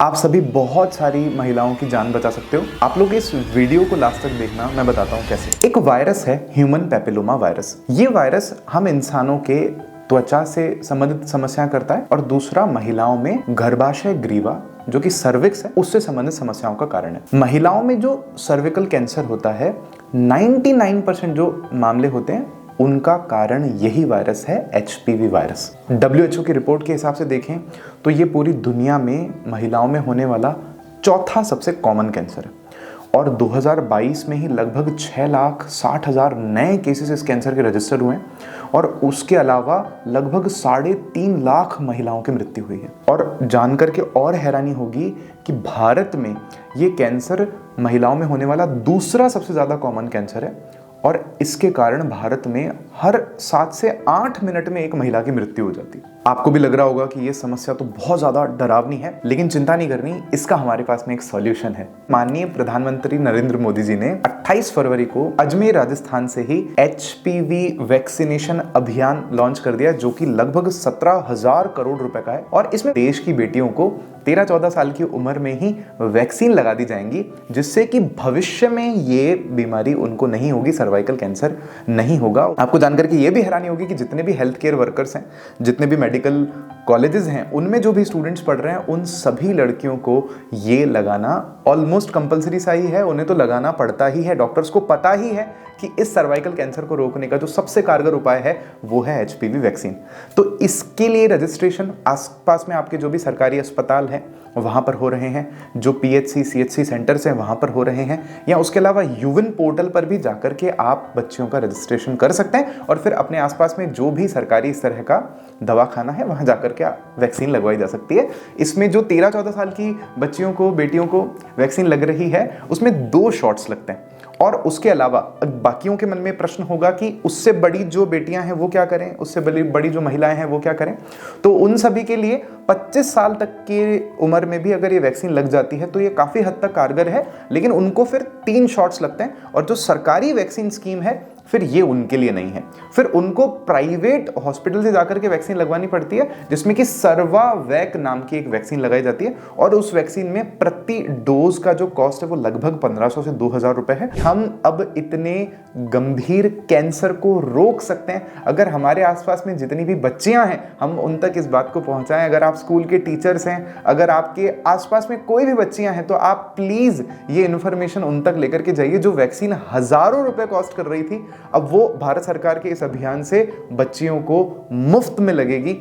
आप सभी बहुत सारी महिलाओं की जान बचा सकते हो। आप लोग इस वीडियो को लास्ट तक देखना, मैं बताता हूँ कैसे। एक वायरस है ह्यूमन पैपिलोमा वायरस। ये वायरस हम इंसानों के त्वचा से संबंधित समस्याएं करता है और दूसरा महिलाओं में गर्भाशय ग्रीवा जो कि सर्विक्स है उससे संबंधित समस्याओं का कारण है। महिलाओं में जो सर्विकल कैंसर होता है 99% जो मामले होते हैं उनका कारण यही वायरस है, एचपीवी वायरस। WHO की रिपोर्ट के हिसाब से देखें तो ये पूरी दुनिया में महिलाओं में होने वाला चौथा सबसे कॉमन कैंसर है और 2022 में ही लगभग 6,60,000 नए केसेस इस कैंसर के रजिस्टर हुए हैं और उसके अलावा लगभग 3.5 लाख महिलाओं की मृत्यु हुई है। और जानकर के और हैरानी होगी कि भारत में ये कैंसर महिलाओं में होने वाला दूसरा सबसे ज़्यादा कॉमन कैंसर है और इसके कारण भारत में हर 7 से 8 मिनट में एक महिला की मृत्यु हो जाती है। आपको भी लग रहा होगा कि ये समस्या तो बहुत ज़्यादा डरावनी है, लेकिन चिंता नहीं करनी, इसका हमारे पास में एक सॉल्यूशन है। माननीय प्रधानमंत्री नरेंद्र मोदी जी ने 28 फरवरी को अजमेर राजस्थान से ही एचपीवी वैक्सीनेशन अभियान लॉन्च कर दिया जो कि लगभग 17,000 करोड़ रुपए का है और इसमें देश की बेटियों को 13-14 साल की उम्र में ही वैक्सीन लगा दी जाएंगी जिससे कि भविष्य में ये बीमारी उनको नहीं होगी, सर्वाइकल कैंसर नहीं होगा। आपको जानकर के ये भी हैरानी होगी कि जितने भी हेल्थ केयर वर्कर्स हैं, जितने भी मेडिकल कॉलेजेस हैं, उनमें जो भी स्टूडेंट्स पढ़ रहे हैं उन सभी लड़कियों को ये लगाना ऑलमोस्ट कंपलसरी सा ही है, उन्हें तो लगाना पड़ता ही है। डॉक्टर्स को पता ही है कि इस सर्वाइकल कैंसर को रोकने का जो सबसे कारगर उपाय है वो है एचपीवी वैक्सीन। तो इसके लिए रजिस्ट्रेशन आसपास में आपके जो भी सरकारी अस्पताल हैं वहाँ पर हो रहे हैं, जो पीएचसी सीएचसी सेंटर्स हैं वहाँ पर हो रहे हैं, या उसके अलावा यूविन पोर्टल पर भी जाकर के आप बच्चियों का रजिस्ट्रेशन कर सकते हैं और फिर अपने आसपास में जो भी सरकारी इस तरह का दवाखाना है वहाँ जाकर के वैक्सीन लगवाई जा सकती है। इसमें जो 13-14 साल की बच्चियों को, बेटियों को वैक्सीन लग रही है उसमें 2 शॉट्स लगते हैं और उसके अलावा बाकियों के मन में प्रश्न होगा कि उससे बड़ी जो बेटियां हैं वो क्या करें, उससे बड़ी जो महिलाएं हैं वो क्या करें। तो उन सभी के लिए 25 साल तक की उम्र में भी अगर ये वैक्सीन लग जाती है तो ये काफ़ी हद तक कारगर है, लेकिन उनको फिर 3 शॉट्स लगते हैं और जो सरकारी वैक्सीन स्कीम है फिर ये उनके लिए नहीं है। फिर उनको प्राइवेट हॉस्पिटल से जाकर के वैक्सीन लगवानी पड़ती है जिसमें कि सर्वावैक नाम की एक वैक्सीन लगाई जाती है और उस वैक्सीन में प्रति डोज का जो कॉस्ट है वो लगभग 1500 से 2000 रुपए है। हम अब इतने गंभीर कैंसर को रोक सकते हैं अगर हमारे आसपास में जितनी भी बच्चियां हैं हम उन तक इस बात को पहुंचाएं। अगर आप स्कूल के टीचर्स हैं, अगर आपके आसपास में कोई भी बच्चियां हैं तो आप प्लीज ये इन्फॉर्मेशन उन तक लेकर के जाइए। जो वैक्सीन हजारों रुपए कॉस्ट कर रही थी अब वो भारत सरकार के इस अभियान से बच्चियों को मुफ्त में लगेगी।